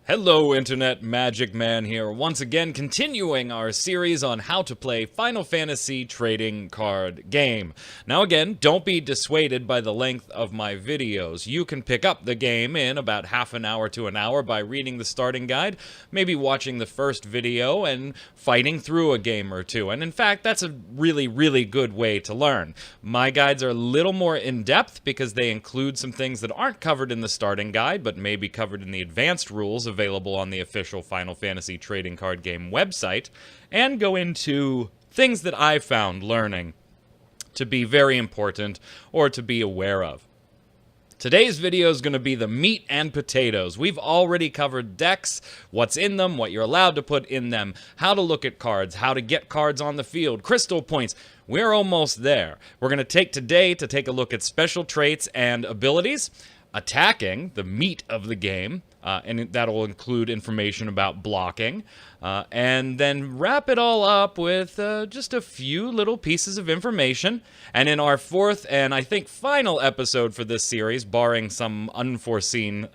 Hello Internet, Magic Man here, once again continuing our series on how to play Final Fantasy trading card game. Now again, don't be dissuaded by the length of my videos. You can pick up the game in about half an hour to an hour by reading the starting guide, maybe watching the first video and fighting through a game or two. And in fact, that's a really good way to learn. My guides are a little more in-depth because they include some things that aren't covered in the starting guide, but may be covered in the advanced rules available on the official Final Fantasy trading card game website, and go into things that I've found learning to be very important or to be aware of. Today's video is going to be the meat and potatoes. We've already covered decks, what's in them, what you're allowed to put in them, how to look at cards, how to get cards on the field, crystal points. We're almost there. We're going to take today to take a look at special traits and abilities, attacking, the meat of the game, and that'll include information about blocking, and then wrap it all up with just a few little pieces of information. And in our fourth and I think final episode for this series, barring some unforeseen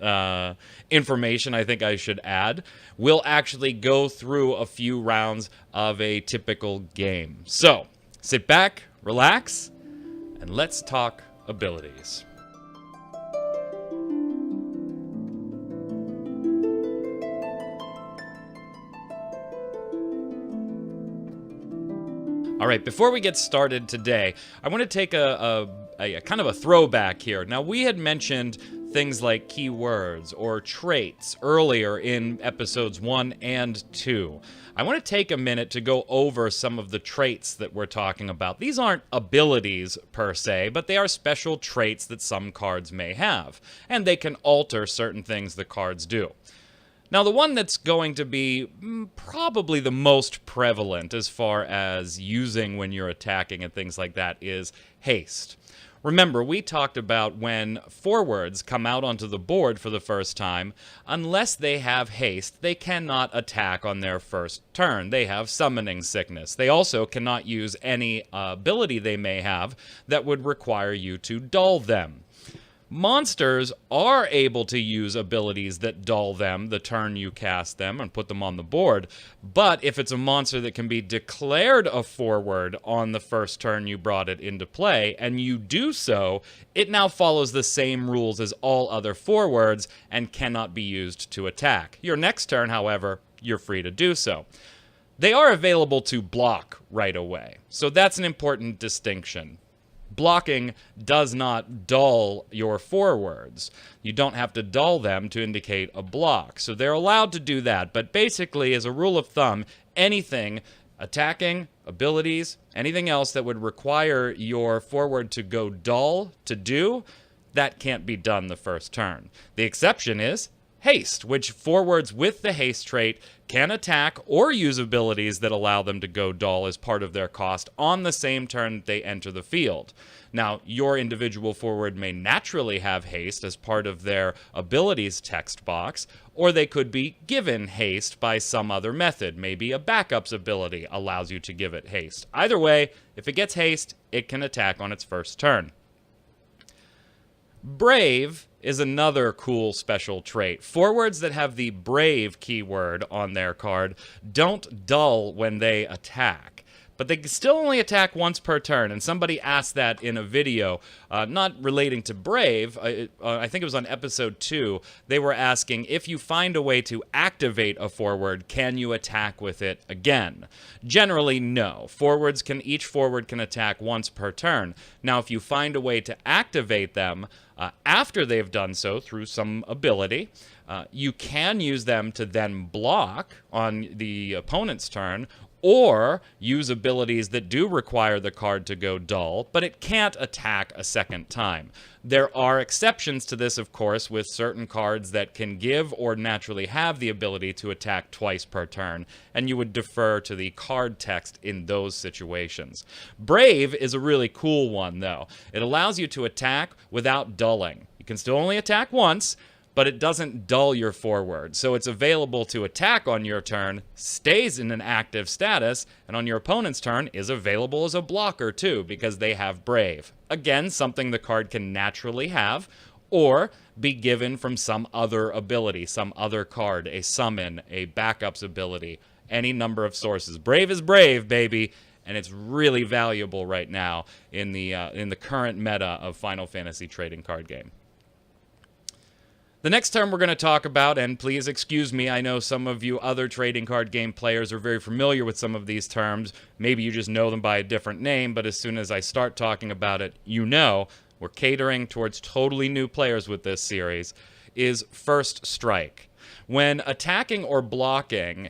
information I think I should add, we'll actually go through a few rounds of a typical game. So, sit back, relax, and let's talk abilities. All right, before we get started today, I want to take a kind of a throwback here. Now, we had mentioned things like keywords or traits earlier in episodes 1 and 2. I want to take a minute to go over some of the traits that we're talking about. These aren't abilities per se, but they are special traits that some cards may have, and they can alter certain things the cards do. Now, the one that's going to be probably the most prevalent as far as using when you're attacking and things like that is Haste. Remember, we talked about when forwards come out onto the board for the first time, unless they have Haste, they cannot attack on their first turn. They have summoning sickness. They also cannot use any ability they may have that would require you to dull them. Monsters are able to use abilities that dull them the turn you cast them and put them on the board, but if it's a monster that can be declared a forward on the first turn you brought it into play, and you do so, it now follows the same rules as all other forwards and cannot be used to attack. Your next turn, however, you're free to do so. They are available to block right away, so that's an important distinction. Blocking does not dull your forwards. You don't have to dull them to indicate a block. So they're allowed to do that. But basically, as a rule of thumb, anything, attacking, abilities, anything else that would require your forward to go dull to do, that can't be done the first turn. The exception is Haste, which forwards with the Haste trait can attack or use abilities that allow them to go dull as part of their cost on the same turn that they enter the field. Now, your individual forward may naturally have Haste as part of their abilities text box, or they could be given Haste by some other method. Maybe a backup's ability allows you to give it Haste. Either way, if it gets Haste, it can attack on its first turn. Brave is another cool special trait. Forwards that have the Brave keyword on their card don't dull when they attack, but they still only attack once per turn, and somebody asked that in a video, not relating to Brave, I think it was on episode 2, they were asking, if you find a way to activate a forward, can you attack with it again? Generally, no. Each forward can attack once per turn. Now, if you find a way to activate them, after they've done so through some ability, you can use them to then block on the opponent's turn, or use abilities that do require the card to go dull, but it can't attack a second time. There are exceptions to this, of course, with certain cards that can give or naturally have the ability to attack twice per turn, and you would defer to the card text in those situations. Brave is a really cool one, though. It allows you to attack without dulling. You can still only attack once, but it doesn't dull your forward. So it's available to attack on your turn, stays in an active status, and on your opponent's turn is available as a blocker too, because they have Brave. Again, something the card can naturally have, or be given from some other ability, some other card, a summon, a backups ability, any number of sources. Brave is brave, baby, and it's really valuable right now in the current meta of Final Fantasy trading card game. The next term we're going to talk about, and please excuse me, I know some of you other trading card game players are very familiar with some of these terms. Maybe you just know them by a different name, but as soon as I start talking about it, you know we're catering towards totally new players with this series, is First Strike. When attacking or blocking,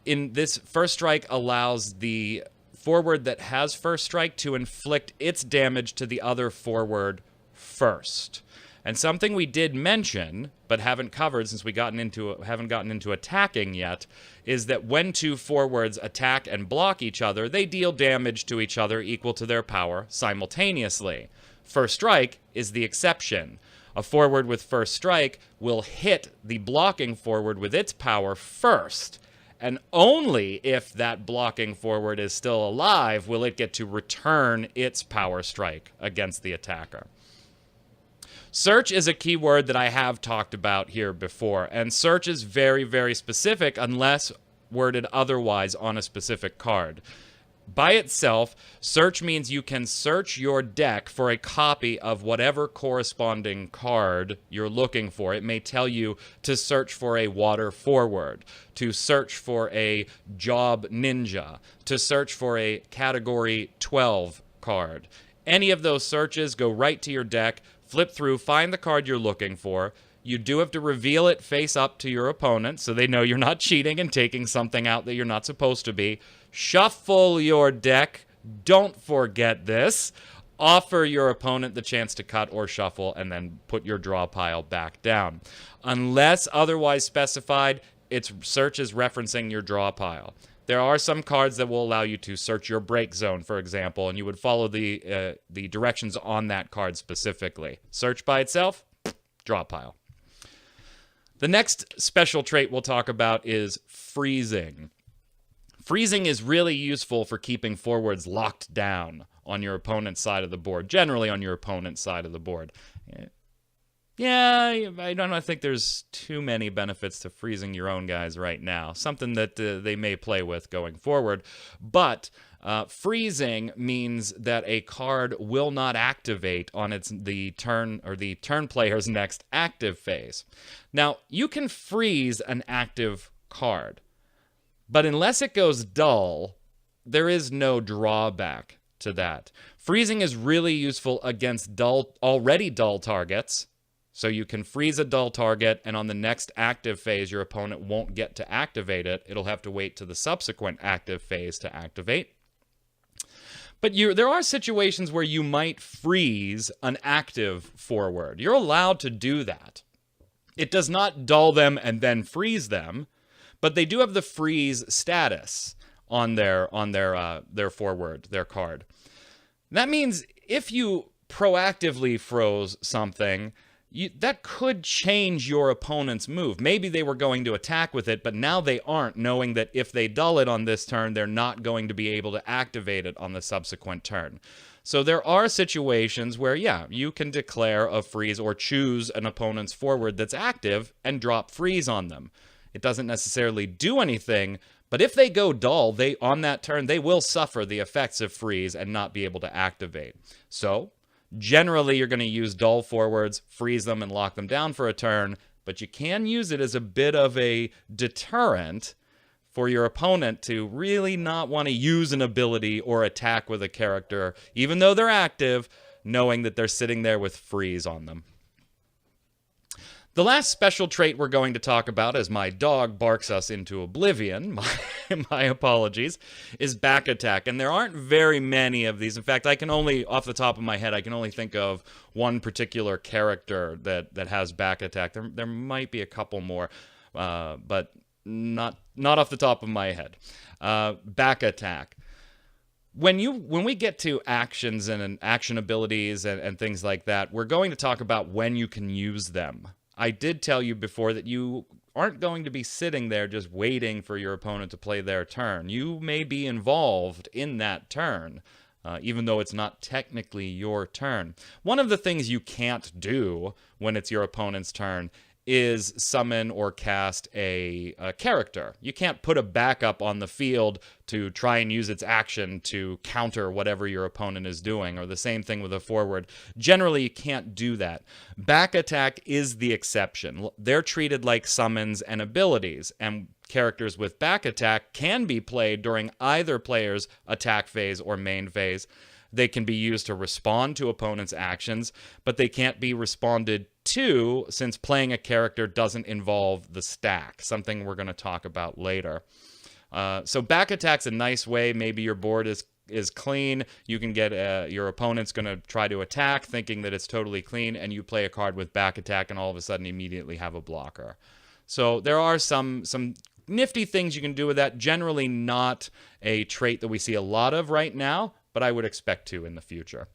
in this First Strike allows the forward that has First Strike to inflict its damage to the other forward first. And something we did mention, but haven't covered since we haven't gotten into attacking yet, is that when two forwards attack and block each other, they deal damage to each other equal to their power simultaneously. First Strike is the exception. A forward with First Strike will hit the blocking forward with its power first, and only if that blocking forward is still alive will it get to return its power strike against the attacker. Search is a keyword that I have talked about here before, and search is very, very specific unless worded otherwise on a specific card. By itself, search means you can search your deck for a copy of whatever corresponding card you're looking for. It may tell you to search for a water forward, to search for a job ninja, to search for a category 12 card. Any of those searches, go right to your deck, flip through, find the card you're looking for. You do have to reveal it face up to your opponent so they know you're not cheating and taking something out that you're not supposed to be. Shuffle your deck. Don't forget this. Offer your opponent the chance to cut or shuffle and then put your draw pile back down. Unless otherwise specified, its search is referencing your draw pile. There are some cards that will allow you to search your break zone, for example, and you would follow the directions on that card specifically. Search by itself, draw pile. The next special trait we'll talk about is freezing. Freezing is really useful for keeping forwards locked down on your opponent's side of the board, generally on your opponent's side of the board. Yeah, I don't think there's too many benefits to freezing your own guys right now. Something that they may play with going forward. But freezing means that a card will not activate on the turn player's next active phase. Now, you can freeze an active card, but unless it goes dull, there is no drawback to that. Freezing is really useful against already dull targets. So you can freeze a dull target, and on the next active phase, your opponent won't get to activate it. It'll have to wait to the subsequent active phase to activate. But there are situations where you might freeze an active forward. You're allowed to do that. It does not dull them and then freeze them, but they do have the freeze status on their forward, their card. That means if you proactively froze something, that could change your opponent's move. Maybe they were going to attack with it, but now they aren't, knowing that if they dull it on this turn, they're not going to be able to activate it on the subsequent turn. So there are situations where, yeah, you can declare a freeze or choose an opponent's forward that's active and drop freeze on them. It doesn't necessarily do anything, but if they go dull, on that turn, they will suffer the effects of freeze and not be able to activate. So generally, you're going to use dull forwards, freeze them, and lock them down for a turn, but you can use it as a bit of a deterrent for your opponent to really not want to use an ability or attack with a character, even though they're active, knowing that they're sitting there with freeze on them. The last special trait we're going to talk about, as my dog barks us into oblivion, my apologies, is back attack. And there aren't very many of these. In fact, I can only, off the top of my head, I can only think of one particular character that has back attack. There might be a couple more, but not off the top of my head. Back attack. When we get to actions and action abilities and things like that, we're going to talk about when you can use them. I did tell you before that you aren't going to be sitting there just waiting for your opponent to play their turn. You may be involved in that turn, even though it's not technically your turn. One of the things you can't do when it's your opponent's turn is summon or cast a character. You can't put a backup on the field to try and use its action to counter whatever your opponent is doing, or the same thing with a forward. Generally, you can't do that. Back attack is the exception. They're treated like summons and abilities, and characters with back attack can be played during either player's attack phase or main phase. They can be used to respond to opponents' actions, but they can't be responded to since playing a character doesn't involve the stack, something we're going to talk about later. So back attack's a nice way. Maybe your board is clean. You can get your opponent's going to try to attack thinking that it's totally clean, and you play a card with back attack and all of a sudden immediately have a blocker. So there are some nifty things you can do with that. Generally not a trait that we see a lot of right now, but I would expect to in the future.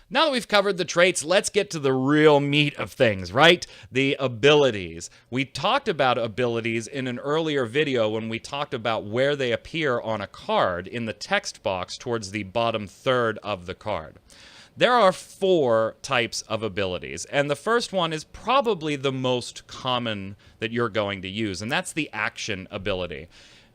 Now that we've covered the traits, let's get to the real meat of things, right? The abilities. We talked about abilities in an earlier video when we talked about where they appear on a card in the text box towards the bottom third of the card. There are 4 types of abilities, and the first one is probably the most common that you're going to use, and that's the action ability.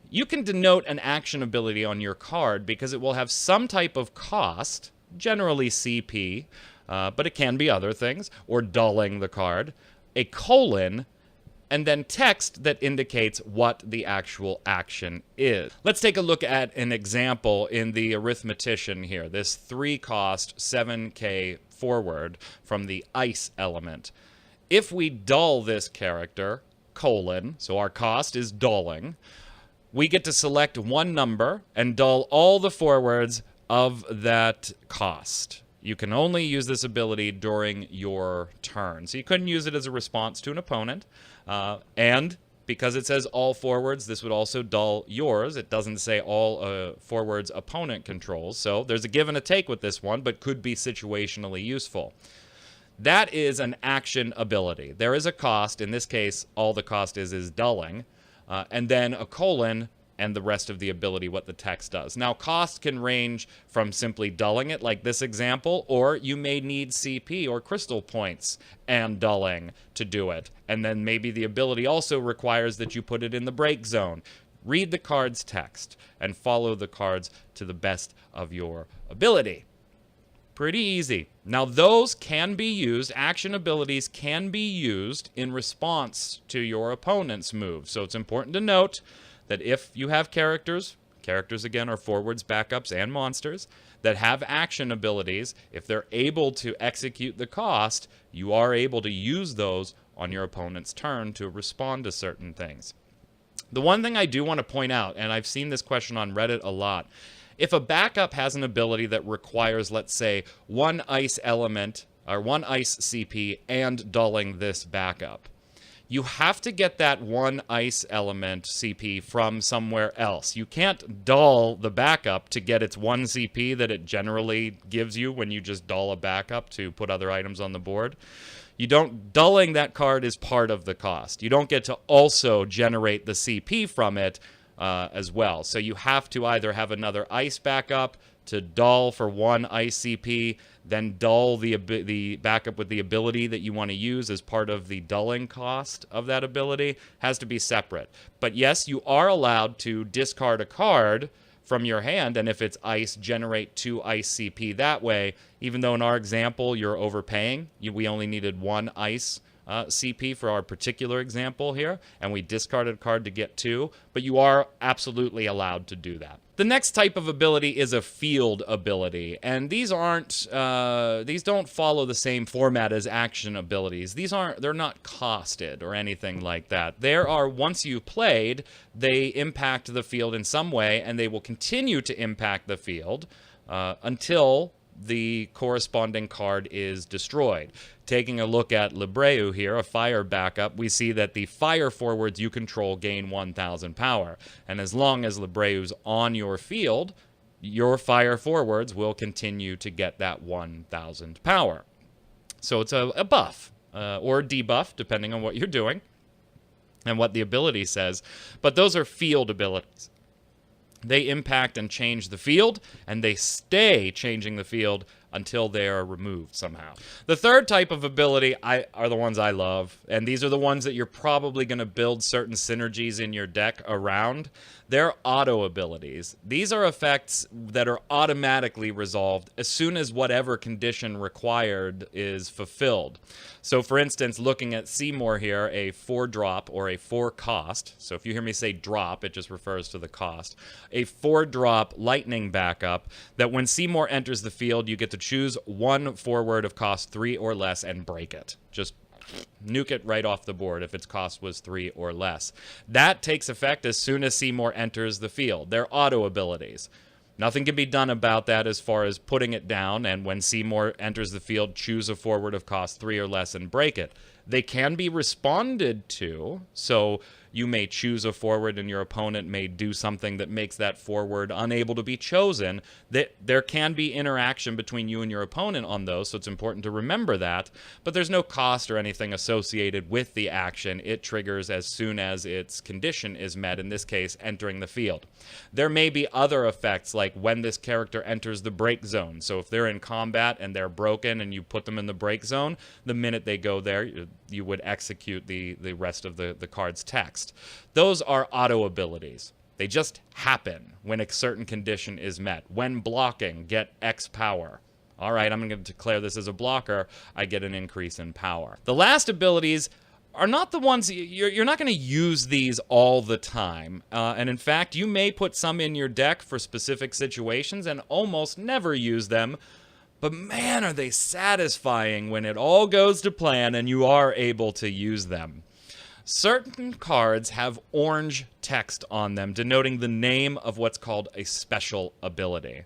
You can denote an action ability on your card because it will have some type of cost, generally CP, but it can be other things, or dulling the card, a colon, and then text that indicates what the actual action is. Let's take a look at an example in the arithmetician here, this 3-cost 7k forward from the ice element. If we dull this character, colon, so our cost is dulling, we get to select one number and dull all the forwards of that cost. You can only use this ability during your turn. So you couldn't use it as a response to an opponent. And because it says all forwards, this would also dull yours. It doesn't say all forwards opponent controls. So there's a give and a take with this one, but could be situationally useful. That is an action ability. There is a cost. In this case, all the cost is dulling. And then a colon and the rest of the ability, what the text does. Now, cost can range from simply dulling it, like this example, or you may need CP or crystal points and dulling to do it. And then maybe the ability also requires that you put it in the break zone. Read the card's text and follow the cards to the best of your ability. Pretty easy. Now, those can be used, action abilities can be used in response to your opponent's move. So it's important to note that if you have characters again are forwards, backups, and monsters, that have action abilities, if they're able to execute the cost, you are able to use those on your opponent's turn to respond to certain things. The one thing I do want to point out, and I've seen this question on Reddit a lot, if a backup has an ability that requires, let's say, one ice element or one ice CP and dulling this backup, you have to get that one ice element CP from somewhere else. You can't dull the backup to get its one CP that it generally gives you when you just dull a backup to put other items on the board. Dulling that card is part of the cost. You don't get to also generate the CP from it as well. So you have to either have another ice backup to dull for one ice CP, then dull the backup with the ability that you want to use as part of the dulling cost of that ability. Has to be separate. But yes, you are allowed to discard a card from your hand, and if it's ice, generate 2 ice CP that way, even though in our example you're overpaying. We only needed 1 ice CP for our particular example here, and we discarded a card to get 2, but you are absolutely allowed to do that. The next type of ability is a field ability, and these don't follow the same format as action abilities. They're not costed or anything like that. Once you've played, they impact the field in some way, and they will continue to impact the field until the corresponding card is destroyed. Taking a look at Libreu here, a fire backup, we see that the fire forwards you control gain 1,000 power. And as long as Libreu's on your field, your fire forwards will continue to get that 1,000 power. So it's a buff or a debuff, depending on what you're doing and what the ability says. But those are field abilities. They impact and change the field, and they stay changing the field until they are removed somehow. The third type of ability are the ones I love, and these are the ones that you're probably going to build certain synergies in your deck around. They're auto abilities. These are effects that are automatically resolved as soon as whatever condition required is fulfilled. So for instance, looking at Seymour here, a 4-drop or a 4-cost. So if you hear me say drop, it just refers to the cost. A 4-drop lightning backup that when Seymour enters the field, you get to choose one forward of cost 3 or less and break it. Just nuke it right off the board if its cost was 3 or less. That takes effect as soon as Seymour enters the field. They're auto abilities. Nothing can be done about that as far as putting it down, and when Seymour enters the field, choose a forward of cost 3 or less and break it. They can be responded to, so you may choose a forward and your opponent may do something that makes that forward unable to be chosen. There can be interaction between you and your opponent on those, so it's important to remember that. But there's no cost or anything associated with the action. It triggers as soon as its condition is met, in this case, entering the field. There may be other effects, like when this character enters the break zone. So if they're in combat and they're broken and you put them in the break zone, the minute they go there, you would execute the rest of the card's text. Those are auto abilities. They just happen when a certain condition is met. When blocking, get X power. All right, I'm going to declare this as a blocker. I get an increase in power. The last abilities are not the ones, you're not going to use these all the time. And in fact, you may put some in your deck for specific situations and almost never use them. But man, are they satisfying when it all goes to plan and you are able to use them. Certain cards have orange text on them denoting the name of what's called a special ability.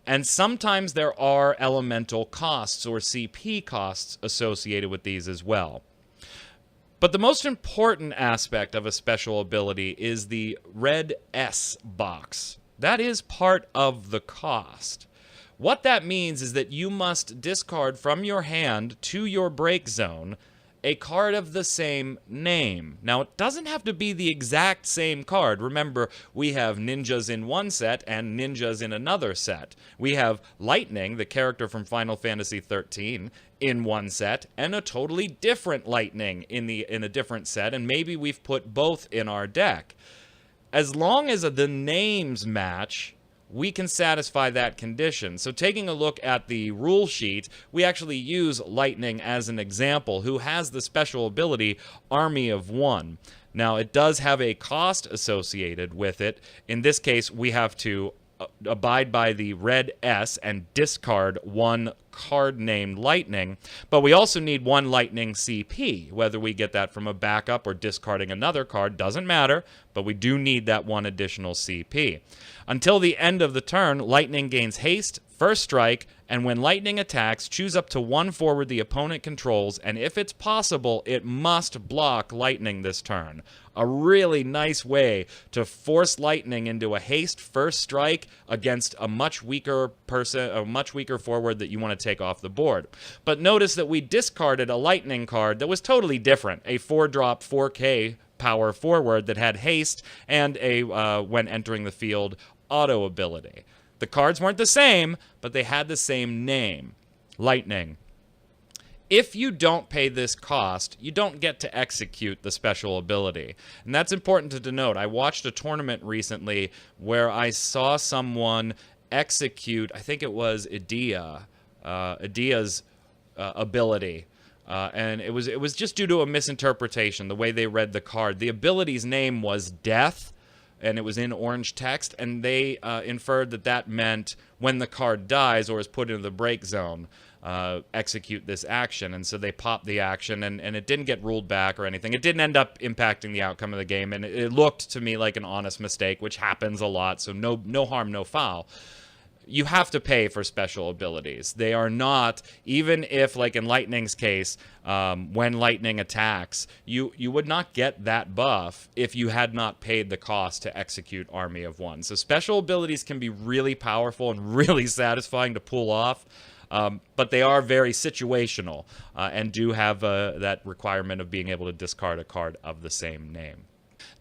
And sometimes there are elemental costs or CP costs associated with these as well. But the most important aspect of a special ability is the red S box. That is part of the cost. What that means is that you must discard from your hand to your break zone a card of the same name. Now, it doesn't have to be the exact same card. Remember, we have ninjas in one set and ninjas in another set. We have Lightning, the character from Final Fantasy XIII, in one set, and a totally different Lightning in a different set, and maybe we've put both in our deck. As long as the names match, we can satisfy that condition. So taking a look at the rule sheet, we actually use Lightning as an example, who has the special ability Army of One. Now, it does have a cost associated with it. In this case, we have to abide by the red S and discard one card named Lightning, but we also need one Lightning CP. Whether we get that from a backup or discarding another card doesn't matter, but we do need that one additional CP. Until the end of the turn, Lightning gains haste, first strike, and when Lightning attacks, choose up to one forward the opponent controls, and if it's possible, it must block Lightning this turn. A really nice way to force Lightning into a haste first strike against a much weaker forward that you want to take off the board. But notice that we discarded a Lightning card that was totally different, a 4-drop 4K power forward that had haste and a when entering the field auto ability. The cards weren't the same, but they had the same name, Lightning. If you don't pay this cost, you don't get to execute the special ability. And that's important to denote. I watched a tournament recently where I saw someone execute, I think it was Idia's ability. And it was just due to a misinterpretation, the way they read the card. The ability's name was Death, and it was in orange text, and they inferred that that meant when the card dies or is put into the break zone, execute this action. And so they popped the action, and it didn't get ruled back or anything. It didn't end up impacting the outcome of the game, and it looked to me like an honest mistake, which happens a lot, so no harm, no foul. You have to pay for special abilities. They are not, even if, like in Lightning's case, when Lightning attacks, you would not get that buff if you had not paid the cost to execute Army of One. So special abilities can be really powerful and really satisfying to pull off. But they are very situational and do have that requirement of being able to discard a card of the same name.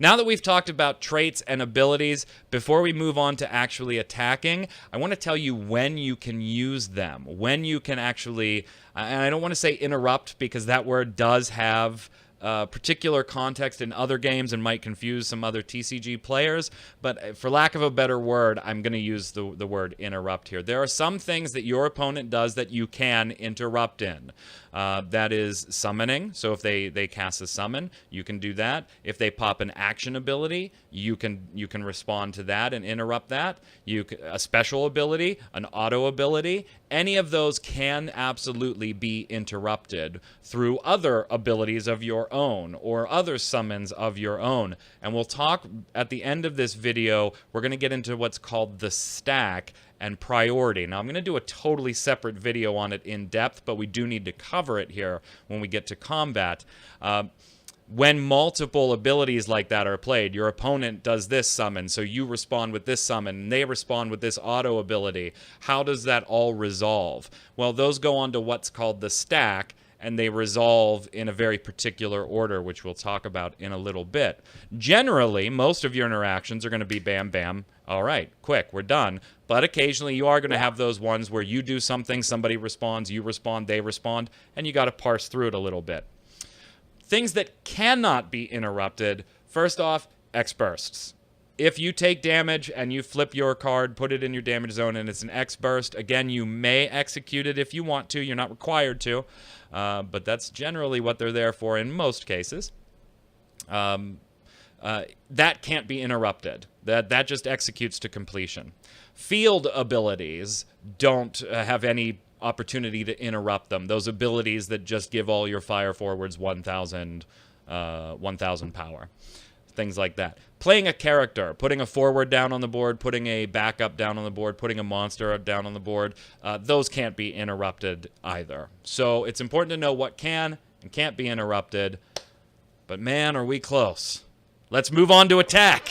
Now that we've talked about traits and abilities, before we move on to actually attacking, I want to tell you when you can use them, when you can actually, and I don't want to say interrupt because that word does have particular context in other games and might confuse some other TCG players, but for lack of a better word, I'm going to use the word interrupt here. There are some things that your opponent does that you can interrupt in. That is summoning. So if they cast a summon, you can do that. If they pop an action ability, you can respond to that and interrupt that. A special ability, an auto ability, any of those can absolutely be interrupted through other abilities of your own or other summons of your own. And we'll talk at the end of this video, we're going to get into what's called the stack and priority. Now, I'm going to do a totally separate video on it in depth, but we do need to cover it here when we get to combat. When multiple abilities like that are played, your opponent does this summon, so you respond with this summon, and they respond with this auto ability. How does that all resolve? Well, those go on to what's called the stack, and they resolve in a very particular order, which we'll talk about in a little bit. Generally, most of your interactions are going to be bam, bam, all right, quick, we're done. But occasionally you are going to have those ones where you do something, somebody responds, you respond, they respond, and you got to parse through it a little bit. Things that cannot be interrupted, first off, X bursts. If you take damage and you flip your card, put it in your damage zone, and it's an X burst, again, you may execute it if you want to. You're not required to, but that's generally what they're there for in most cases. That can't be interrupted. That just executes to completion. Field abilities don't have any opportunity to interrupt them. Those abilities that just give all your fire forwards 1,000 power. Things like that. Playing a character, putting a forward down on the board, putting a backup down on the board, putting a monster down on the board, those can't be interrupted either. So it's important to know what can and can't be interrupted. But man, are we close. Let's move on to attack.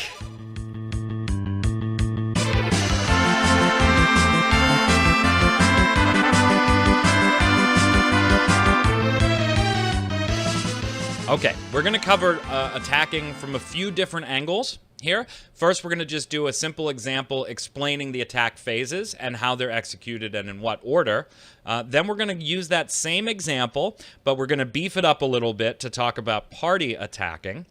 Okay, we're going to cover attacking from a few different angles here. First, we're going to just do a simple example explaining the attack phases and how they're executed and in what order. Then we're going to use that same example, but we're going to beef it up a little bit to talk about party attacking.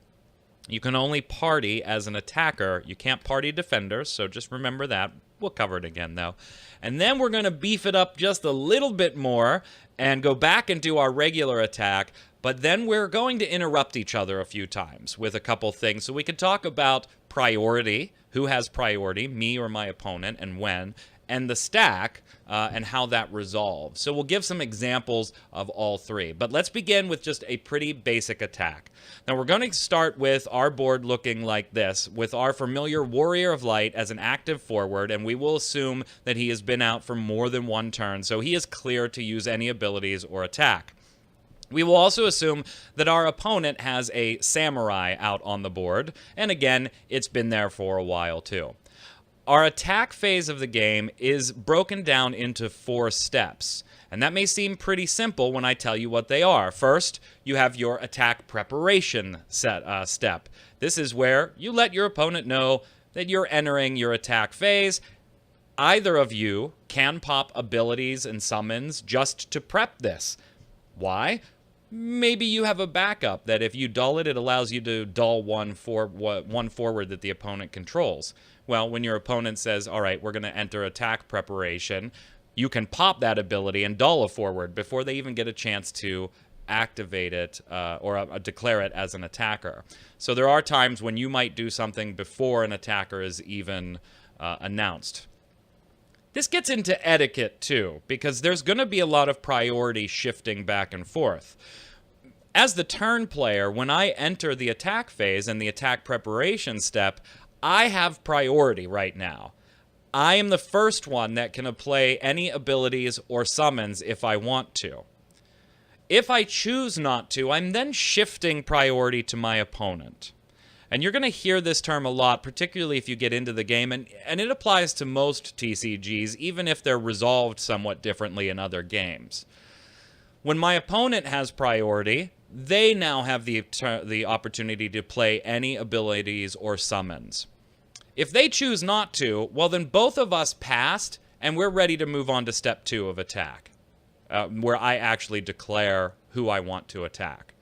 You can only party as an attacker. You can't party defenders, so just remember that. We'll cover it again, though. And then we're going to beef it up just a little bit more and go back and do our regular attack. But then we're going to interrupt each other a few times with a couple things. So we can talk about priority, who has priority, me or my opponent, and when, and the stack, and how that resolves. So we'll give some examples of all three. But let's begin with just a pretty basic attack. Now we're going to start with our board looking like this, with our familiar Warrior of Light as an active forward, and we will assume that he has been out for more than one turn, so he is clear to use any abilities or attack. We will also assume that our opponent has a Samurai out on the board, and again, it's been there for a while too. Our attack phase of the game is broken down into 4 steps, and that may seem pretty simple when I tell you what they are. First, you have your attack preparation step. This is where you let your opponent know that you're entering your attack phase. Either of you can pop abilities and summons just to prep this. Why? Maybe you have a backup that if you dull it, it allows you to dull one forward that the opponent controls. Well, when your opponent says, all right, we're going to enter attack preparation, you can pop that ability and dull a forward before they even get a chance to activate it or declare it as an attacker. So there are times when you might do something before an attacker is even announced. This gets into etiquette, too, because there's going to be a lot of priority shifting back and forth. As the turn player, when I enter the attack phase and the attack preparation step, I have priority right now. I am the first one that can play any abilities or summons if I want to. If I choose not to, I'm then shifting priority to my opponent. And you're going to hear this term a lot, particularly if you get into the game, and it applies to most TCGs, even if they're resolved somewhat differently in other games. When my opponent has priority, they now have the opportunity to play any abilities or summons. If they choose not to, well, then both of us passed, and we're ready to move on to step 2 of attack, where I actually declare who I want to attack.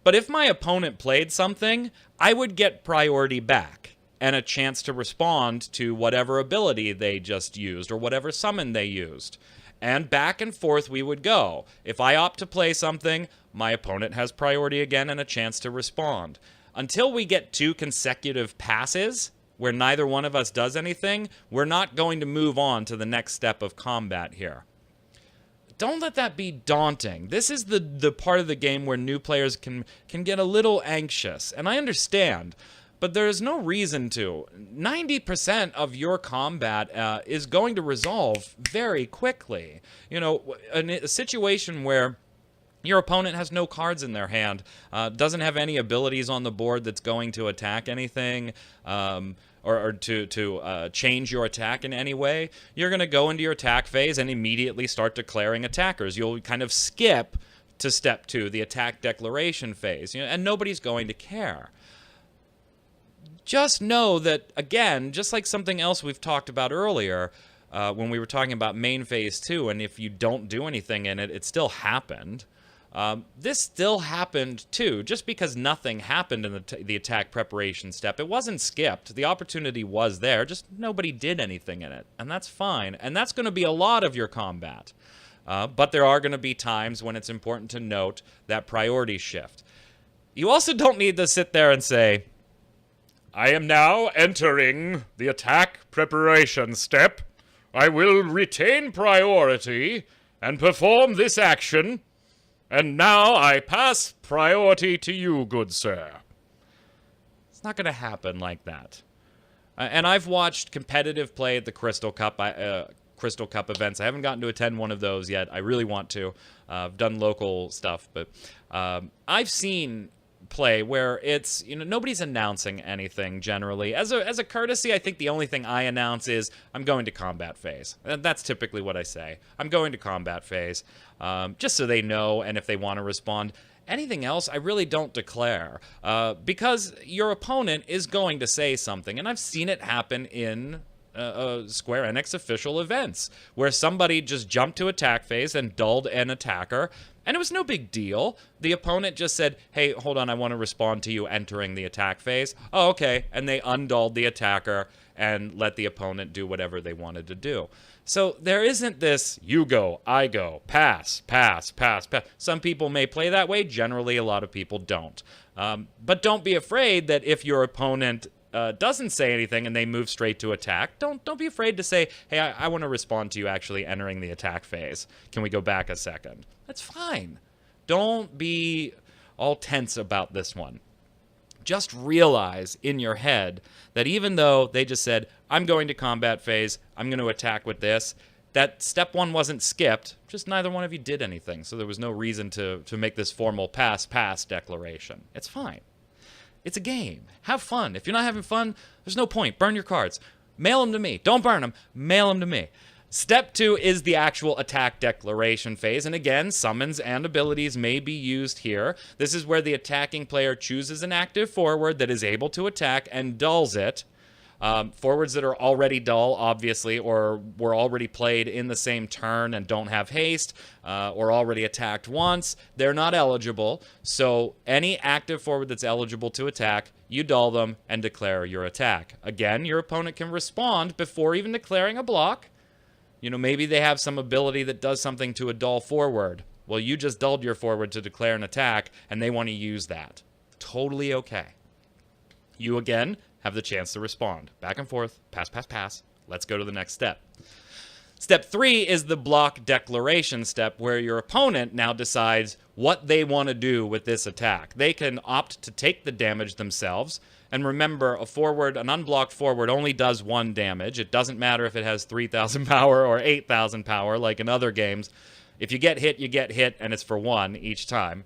But if my opponent played something, I would get priority back and a chance to respond to whatever ability they just used or whatever summon they used. And back and forth we would go. If I opt to play something, my opponent has priority again and a chance to respond. Until we get 2 consecutive passes where neither one of us does anything, we're not going to move on to the next step of combat here. Don't let that be daunting. This is the part of the game where new players can get a little anxious, and I understand, but there's no reason to. 90% of your combat is going to resolve very quickly. You know, a situation where your opponent has no cards in their hand, doesn't have any abilities on the board that's going to attack anything, or to change your attack in any way, you're going to go into your attack phase and immediately start declaring attackers. You'll kind of skip to step 2, the attack declaration phase, and nobody's going to care. Just know that, again, just like something else we've talked about earlier, when we were talking about main phase 2, and if you don't do anything in it, it still happened. This still happened too, just because nothing happened in the attack preparation step. It wasn't skipped. The opportunity was there, just nobody did anything in it, and that's fine. And that's going to be a lot of your combat. But there are going to be times when it's important to note that priority shift. You also don't need to sit there and say, I am now entering the attack preparation step. I will retain priority and perform this action. And now I pass priority to you, good sir. It's not going to happen like that. And I've watched competitive play at the Crystal Cup events. I haven't gotten to attend one of those yet. I really want to. I've done local stuff, but I've seen play where it's, nobody's announcing anything generally. As a courtesy, I think the only thing I announce is I'm going to combat phase. That's typically what I say. I'm going to combat phase, just so they know, and if they want to respond. Anything else, I really don't declare, because your opponent is going to say something, and I've seen it happen in Square Enix official events, where somebody just jumped to attack phase and dulled an attacker, and it was no big deal. The opponent just said, hey, hold on, I want to respond to you entering the attack phase. Oh, okay, and they undulled the attacker and let the opponent do whatever they wanted to do. So there isn't this, you go, I go, pass, pass, pass, pass. Some people may play that way. Generally, a lot of people don't. But don't be afraid that if your opponent doesn't say anything and they move straight to attack, don't be afraid to say, hey, I want to respond to you actually entering the attack phase. Can we go back a second? That's fine. Don't be all tense about this one. Just realize in your head that even though they just said, I'm going to combat phase, I'm going to attack with this, that step 1 wasn't skipped, just neither one of you did anything, so there was no reason to make this formal pass declaration. It's fine. It's a game. Have fun. If you're not having fun, there's no point. Burn your cards. Mail them to me. Don't burn them. Mail them to me. Step 2 is the actual attack declaration phase, and again, summons and abilities may be used here. This is where the attacking player chooses an active forward that is able to attack and dulls it. Forwards that are already dull, obviously, or were already played in the same turn and don't have haste, or already attacked once, they're not eligible. So any active forward that's eligible to attack, you dull them and declare your attack. Again, your opponent can respond before even declaring a block. Maybe they have some ability that does something to a dull forward. Well, you just dulled your forward to declare an attack, and they want to use that. Totally okay. You, again, have the chance to respond. Back and forth, pass, pass, pass. Let's go to the next step. Step 3 is the block declaration step, where your opponent now decides what they want to do with this attack. They can opt to take the damage themselves. And remember, an unblocked forward only does 1 damage. It doesn't matter if it has 3,000 power or 8,000 power, like in other games. If you get hit, and it's for 1 each time.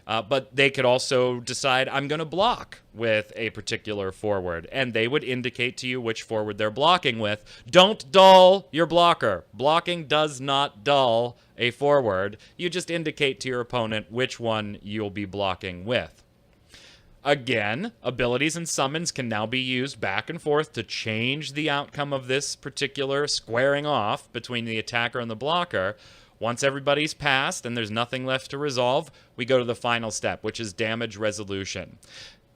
But they could also decide, I'm going to block with a particular forward, and they would indicate to you which forward they're blocking with. Don't dull your blocker. Blocking does not dull a forward. You just indicate to your opponent which one you'll be blocking with. Again, abilities and summons can now be used back and forth to change the outcome of this particular squaring off between the attacker and the blocker. Once everybody's passed and there's nothing left to resolve, we go to the final step, which is damage resolution.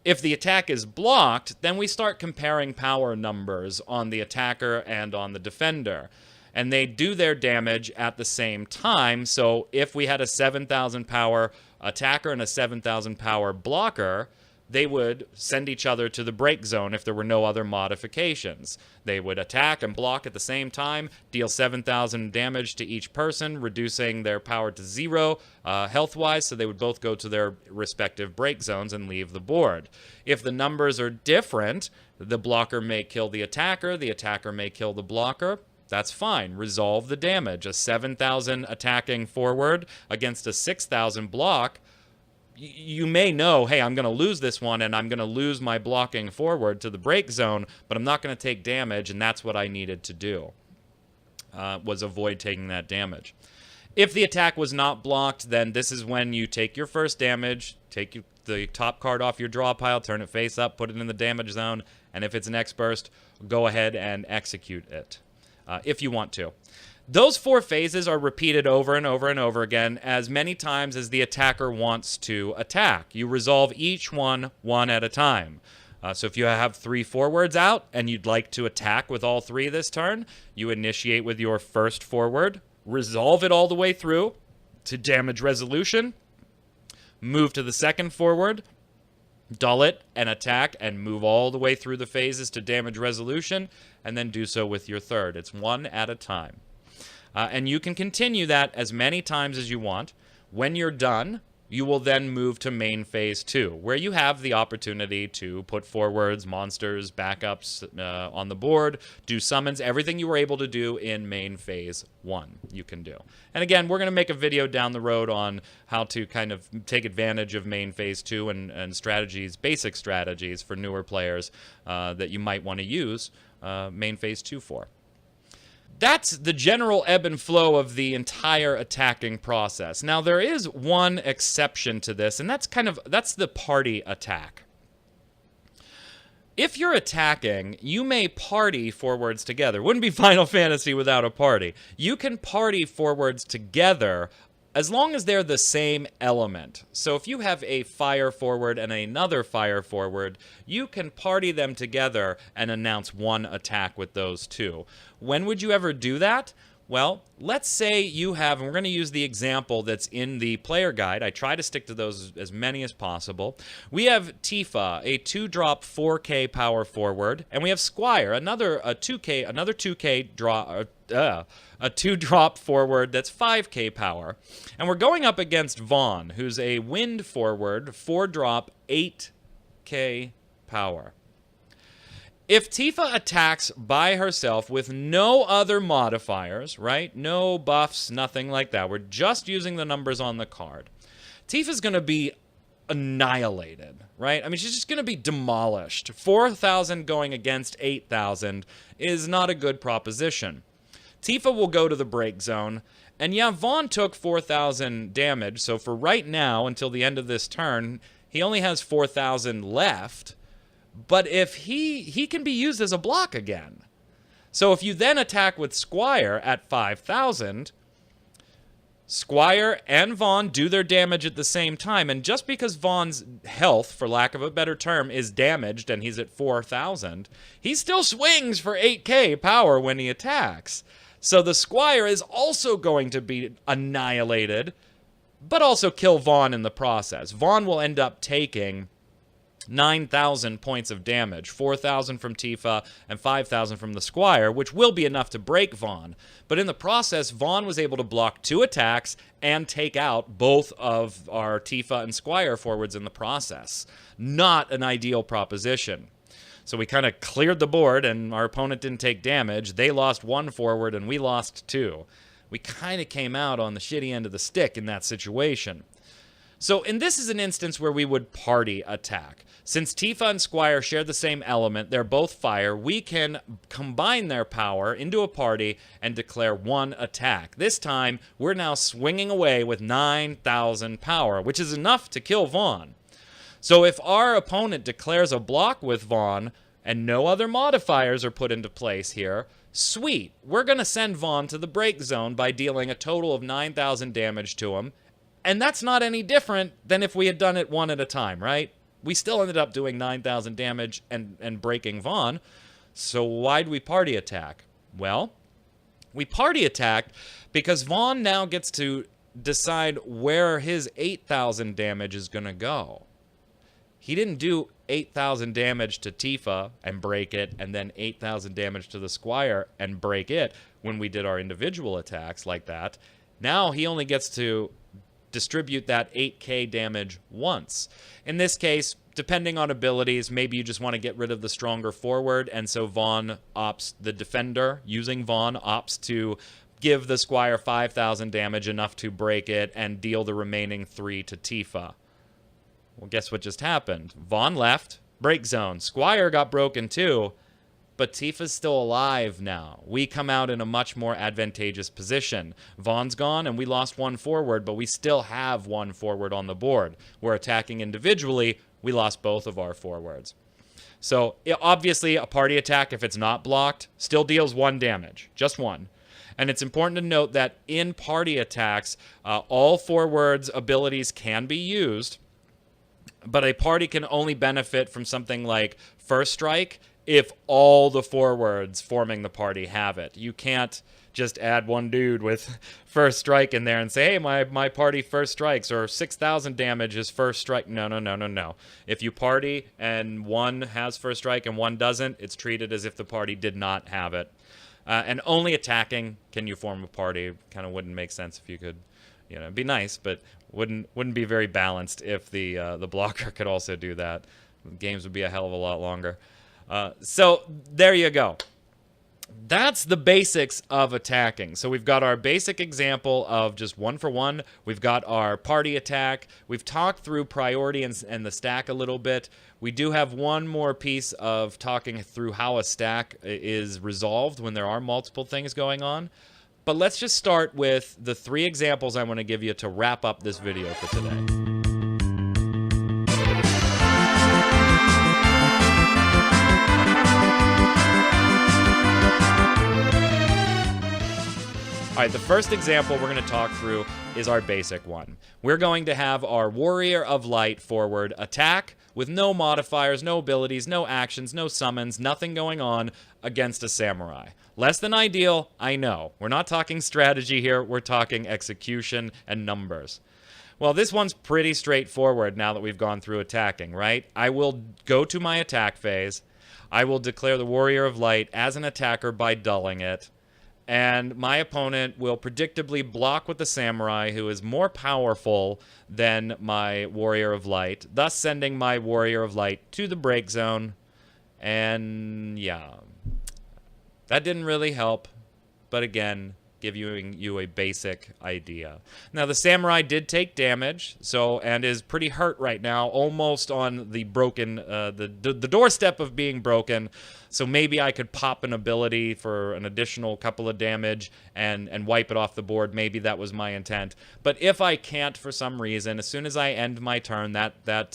If the attack is blocked, then we start comparing power numbers on the attacker and on the defender. And they do their damage at the same time, so if we had a 7,000 power attacker and a 7,000 power blocker, they would send each other to the break zone if there were no other modifications. They would attack and block at the same time, deal 7,000 damage to each person, reducing their power to 0 health-wise, so they would both go to their respective break zones and leave the board. If the numbers are different, the blocker may kill the attacker may kill the blocker. That's fine. Resolve the damage. A 7,000 attacking forward against a 6,000 block, you may know, hey, I'm going to lose this one, and I'm going to lose my blocking forward to the break zone, but I'm not going to take damage, and that's what I needed to do, was avoid taking that damage. If the attack was not blocked, then this is when you take your first damage, take the top card off your draw pile, turn it face up, put it in the damage zone, and if it's an X burst, go ahead and execute it, if you want to. Those 4 phases are repeated over and over and over again as many times as the attacker wants to attack. You resolve each one at a time. So if you have 3 forwards out and you'd like to attack with all 3 this turn, you initiate with your first forward, resolve it all the way through to damage resolution, move to the second forward, dull it and attack and move all the way through the phases to damage resolution, and then do so with your third. It's 1 at a time. And you can continue that as many times as you want. When you're done, you will then move to main phase 2, where you have the opportunity to put forwards, monsters, backups on the board, do summons, everything you were able to do in main phase 1 you can do. And again, we're going to make a video down the road on how to kind of take advantage of main phase 2 and strategies, basic strategies for newer players that you might want to use main phase 2 for. That's the general ebb and flow of the entire attacking process. Now, there is one exception to this, and that's the party attack. If you're attacking, you may party forwards together. Wouldn't be Final Fantasy without a party. You can party forwards together as long as they're the same element. So if you have a fire forward and another fire forward, you can party them together and announce one attack with those 2. When would you ever do that? Well, let's say you have, and we're going to use the example that's in the player guide. I try to stick to those as many as possible. We have Tifa, a 2-drop 4K power forward, and we have Squire, another 2K draw, a 2-drop forward that's 5K power. And we're going up against Vaughn, who's a wind forward, 4-drop, 8K power. If Tifa attacks by herself with no other modifiers, right? No buffs, nothing like that. We're just using the numbers on the card. Tifa's going to be annihilated, right? I mean, she's just going to be demolished. 4,000 going against 8,000 is not a good proposition. Tifa will go to the break zone, and yeah, Vaughn took 4,000 damage, so for right now, until the end of this turn, he only has 4,000 left. But if he can be used as a block again. So if you then attack with Squire at 5,000, Squire and Vaughn do their damage at the same time. And just because Vaughn's health, for lack of a better term, is damaged and he's at 4,000, he still swings for 8K power when he attacks. So the Squire is also going to be annihilated, but also kill Vaughn in the process. Vaughn will end up taking 9,000 points of damage, 4,000 from Tifa and 5,000 from the Squire, which will be enough to break Vaughn. But in the process, Vaughn was able to block 2 attacks and take out both of our Tifa and Squire forwards in the process. Not an ideal proposition. So we kind of cleared the board and our opponent didn't take damage. They lost 1 forward and we lost 2. We kind of came out on the shitty end of the stick in that situation. So, and this is an instance where we would party attack. Since Tifa and Squire share the same element, they're both fire, we can combine their power into a party and declare one attack. This time, we're now swinging away with 9,000 power, which is enough to kill Vaughn. So if our opponent declares a block with Vaughn and no other modifiers are put into place here, sweet. We're going to send Vaughn to the break zone by dealing a total of 9,000 damage to him. And that's not any different than if we had done it one at a time, right? We still ended up doing 9,000 damage and breaking Vaughn. So why'd we party attack? Well, we party attacked because Vaughn now gets to decide where his 8,000 damage is going to go. He didn't do 8,000 damage to Tifa and break it, and then 8,000 damage to the Squire and break it when we did our individual attacks like that. Now he only gets to distribute that 8k damage once. In this case, depending on abilities, maybe you just want to get rid of the stronger forward, and so Vaughn opts, the defender using Vaughn opts to give the Squire 5,000 damage, enough to break it, and deal the remaining 3 to Tifa. Well, guess what just happened? Vaughn left, break zone. Squire got broken too, but Tifa's still alive now. We come out in a much more advantageous position. Vaughn's gone, and we lost one forward, but we still have one forward on the board. We're attacking individually. We lost both of our forwards. So, obviously, a party attack, if it's not blocked, still deals 1 damage. Just 1. And it's important to note that in party attacks, all forwards' abilities can be used, but a party can only benefit from something like First Strike if all the forwards forming the party have it. You can't just add one dude with First Strike in there and say, hey, my party First Strikes, or 6,000 damage is First Strike. No. If you party and one has First Strike and one doesn't, it's treated as if the party did not have it. And only attacking can you form a party. Kind of wouldn't make sense if you could, it'd be nice, but wouldn't be very balanced if the blocker could also do that. Games would be a hell of a lot longer. So there you go. That's the basics of attacking. So we've got our basic example of just 1-for-1. We've got our party attack. We've talked through priority and the stack a little bit. We do have one more piece of talking through how a stack is resolved when there are multiple things going on. But let's just start with the 3 examples I want to give you to wrap up this video for today. All right, the first example we're going to talk through is our basic one. We're going to have our Warrior of Light forward attack with no modifiers, no abilities, no actions, no summons, nothing going on against a samurai. Less than ideal, I know. We're not talking strategy here, we're talking execution and numbers. Well, this one's pretty straightforward now that we've gone through attacking, right? I will go to my attack phase. I will declare the Warrior of Light as an attacker by dulling it. And my opponent will predictably block with the Samurai, who is more powerful than my Warrior of Light, thus sending my Warrior of Light to the break zone. And yeah, that didn't really help, but again, giving you a basic idea. Now, the Samurai did take damage, and is pretty hurt right now, almost on the broken, the doorstep of being broken. So maybe I could pop an ability for an additional couple of damage and wipe it off the board. Maybe that was my intent. But if I can't for some reason, as soon as I end my turn, that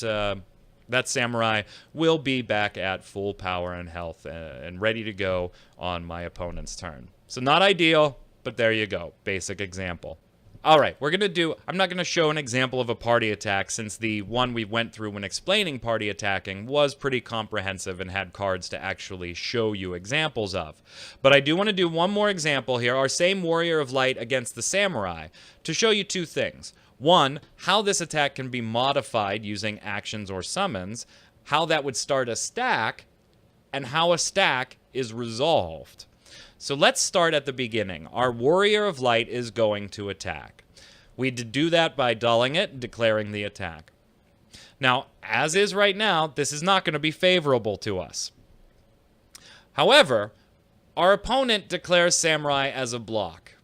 Samurai will be back at full power and health and ready to go on my opponent's turn. So not ideal, but there you go. Basic example. All right, I'm not going to show an example of a party attack, since the one we went through when explaining party attacking was pretty comprehensive and had cards to actually show you examples of. But I do want to do one more example here, our same Warrior of Light against the Samurai, to show you 2 things. One, how this attack can be modified using actions or summons, how that would start a stack, and how a stack is resolved. So let's start at the beginning. Our Warrior of Light is going to attack. We do that by dulling it and declaring the attack. Now, as is right now, this is not going to be favorable to us. However, our opponent declares Samurai as a block.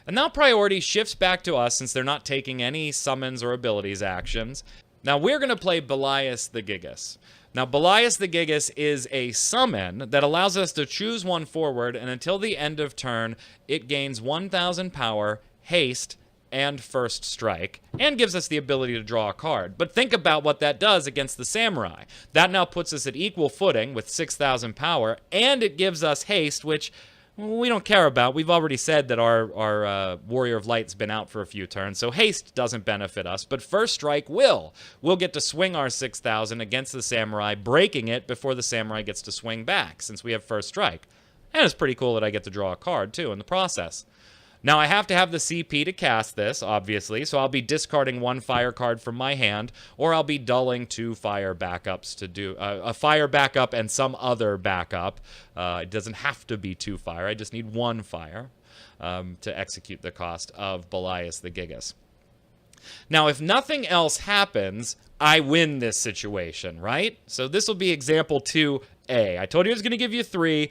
And now priority shifts back to us since they're not taking any summons or abilities actions. Now we're going to play Belias the Gigas. Now, Belias the Gigas is a summon that allows us to choose one forward, and until the end of turn, it gains 1,000 power, haste, and first strike, and gives us the ability to draw a card. But think about what that does against the Samurai. That now puts us at equal footing with 6,000 power, and it gives us haste, which we don't care about. We've already said that our Warrior of Light's been out for a few turns, so haste doesn't benefit us, but first strike will. We'll get to swing our 6,000 against the Samurai, breaking it before the Samurai gets to swing back, since we have first strike. And it's pretty cool that I get to draw a card, too, in the process. Now, I have to have the CP to cast this, obviously, so I'll be discarding one fire card from my hand, or I'll be dulling two fire backups to do a fire backup and some other backup. It doesn't have to be two fire. I just need one fire to execute the cost of Belias the Gigas. Now, if nothing else happens, I win this situation, right? So this will be example 2A. I told you I was going to give you 3.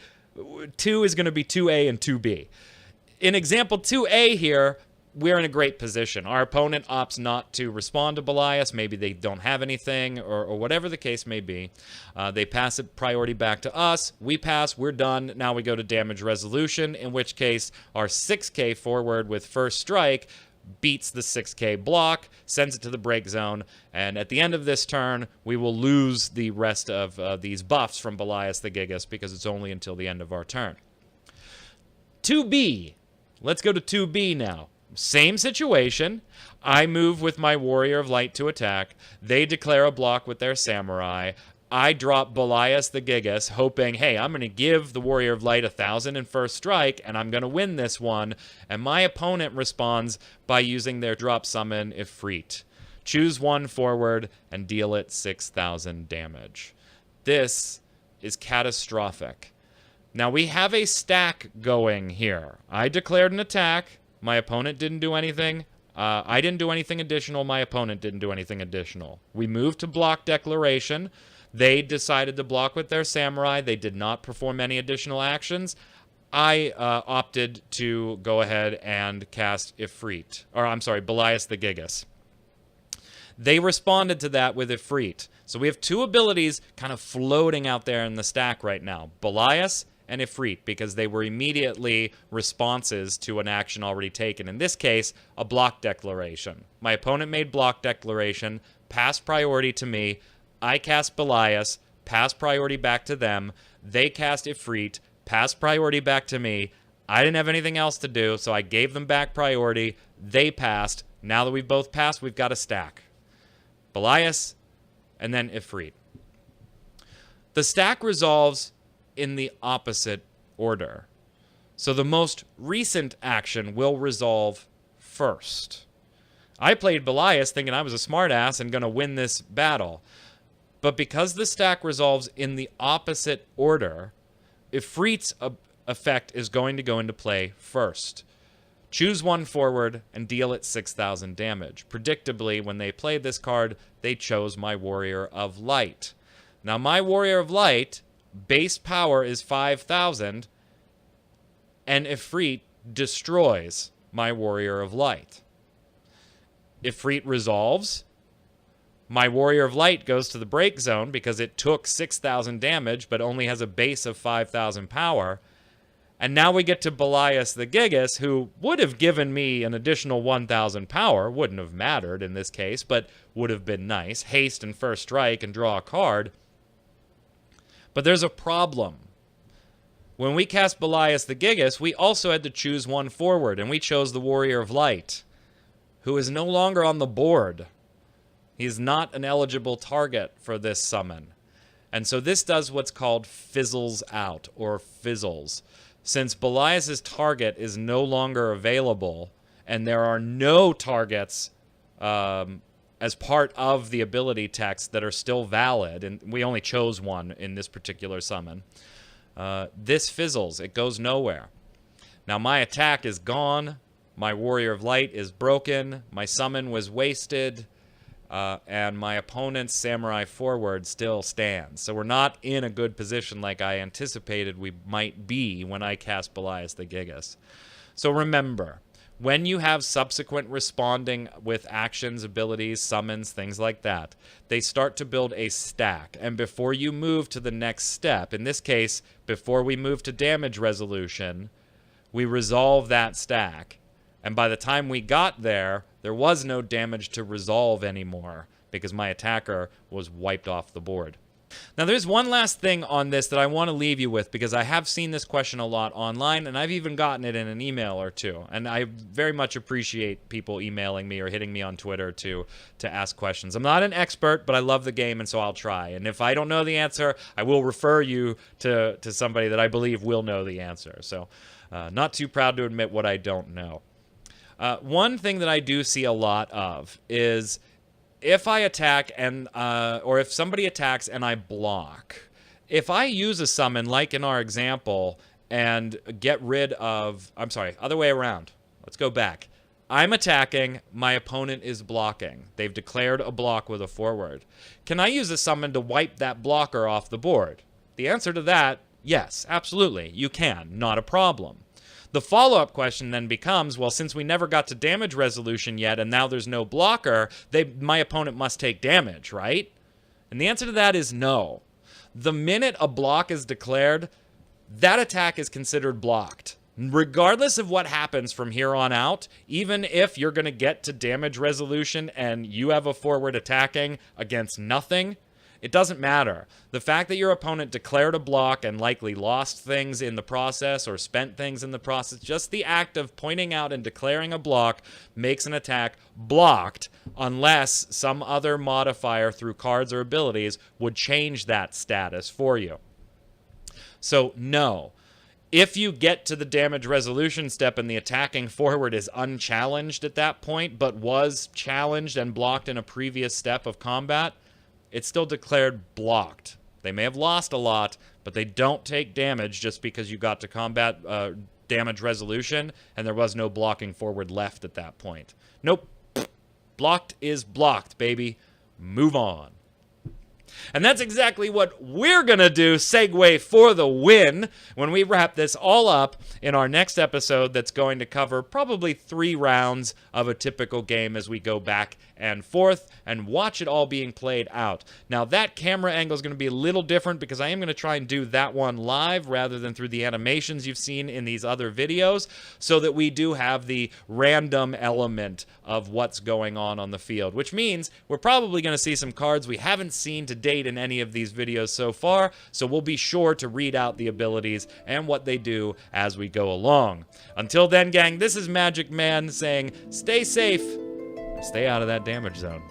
2 is going to be 2A and 2B. In example 2A here, we're in a great position. Our opponent opts not to respond to Belias. Maybe they don't have anything, or whatever the case may be. They pass it priority back to us. We pass. We're done. Now we go to damage resolution, in which case our 6k forward with first strike beats the 6k block, sends it to the break zone, and at the end of this turn, we will lose the rest of these buffs from Belias the Gigas because it's only until the end of our turn. 2B. Let's go to 2B now. Same situation. I move with my Warrior of Light to attack. They declare a block with their Samurai. I drop Belias the Gigas, hoping, hey, I'm going to give the Warrior of Light 1,000 in first strike, and I'm going to win this one. And my opponent responds by using their drop summon Ifrit. Choose one forward and deal it 6,000 damage. This is catastrophic. Now, we have a stack going here. I declared an attack. My opponent didn't do anything. I didn't do anything additional. My opponent didn't do anything additional. We moved to block declaration. They decided to block with their Samurai. They did not perform any additional actions. I opted to go ahead and cast Ifrit. Or, I'm sorry, Belias the Gigas. They responded to that with Ifrit. So we have two abilities kind of floating out there in the stack right now. Belias and Ifrit, because they were immediately responses to an action already taken. In this case, a block declaration. My opponent made block declaration, passed priority to me. I cast Belias, passed priority back to them. They cast Ifrit, passed priority back to me. I didn't have anything else to do, so I gave them back priority. They passed. Now that we've both passed, we've got a stack. Belias, and then Ifrit. The stack resolves in the opposite order. So the most recent action will resolve first. I played Belias thinking I was a smartass and going to win this battle. But because the stack resolves in the opposite order, Ifrit's effect is going to go into play first. Choose one forward and deal it 6,000 damage. Predictably, when they played this card, they chose my Warrior of Light. Now, my Warrior of Light base power is 5,000, and Ifrit destroys my Warrior of Light. Ifrit resolves. My Warrior of Light goes to the break zone because it took 6,000 damage, but only has a base of 5,000 power. And now we get to Belias the Gigas, who would have given me an additional 1,000 power. Wouldn't have mattered in this case, but would have been nice. Haste and first strike and draw a card. But there's a problem. When we cast Belias the Gigas, we also had to choose one forward, and we chose the Warrior of Light, who is no longer on the board. He's not an eligible target for this summon. And so this does what's called fizzles out, or fizzles. Since Belias' target is no longer available, and there are no targets as part of the ability text that are still valid, and we only chose one in this particular summon, this fizzles. It goes nowhere. Now, my attack is gone. My Warrior of Light is broken. My summon was wasted. And my opponent's Samurai forward still stands. So we're not in a good position like I anticipated we might be when I cast Belias the Gigas. So remember, When you have subsequent responding with actions, abilities, summons, things like that, they start to build a stack. And before you move to the next step, in this case, before we move to damage resolution, we resolve that stack. And by the time we got there, there was no damage to resolve anymore because my attacker was wiped off the board. Now, there's one last thing on this that I want to leave you with, because I have seen this question a lot online, and I've even gotten it in an email or two. And I very much appreciate people emailing me or hitting me on Twitter to ask questions. I'm not an expert, but I love the game, and so I'll try. And if I don't know the answer, I will refer you to somebody that I believe will know the answer. So not too proud to admit what I don't know. One thing that I do see a lot of is if I attack and or if somebody attacks and I block, if I use a summon like in our example and get rid of, I'm sorry, other way around. Let's go back. I'm attacking, my opponent is blocking. They've declared a block with a forward. Can I use a summon to wipe that blocker off the board? The answer to that, yes, absolutely. You can, not a problem. The follow-up question then becomes, well, since we never got to damage resolution yet and now there's no blocker, my opponent must take damage, right? And the answer to that is no. The minute a block is declared, that attack is considered blocked. Regardless of what happens from here on out, even if you're going to get to damage resolution and you have a forward attacking against nothing, it doesn't matter. The fact that your opponent declared a block and likely lost things in the process or spent things in the process, just the act of pointing out and declaring a block makes an attack blocked unless some other modifier through cards or abilities would change that status for you. So, no. If you get to the damage resolution step and the attacking forward is unchallenged at that point, but was challenged and blocked in a previous step of combat, it's still declared blocked. They may have lost a lot, but they don't take damage just because you got to combat damage resolution and there was no blocking forward left at that point. Nope. Blocked is blocked, baby. Move on. And that's exactly what we're going to do, segue for the win, when we wrap this all up in our next episode that's going to cover probably 3 rounds of a typical game as we go back and forth and watch it all being played out. Now, that camera angle is going to be a little different because I am going to try and do that one live rather than through the animations you've seen in these other videos, so that we do have the random element of what's going on the field, which means we're probably going to see some cards we haven't seen to date in any of these videos so far, so we'll be sure to read out the abilities and what they do as we go along. Until then, gang, this is Magic Man saying stay safe, stay out of that damage zone.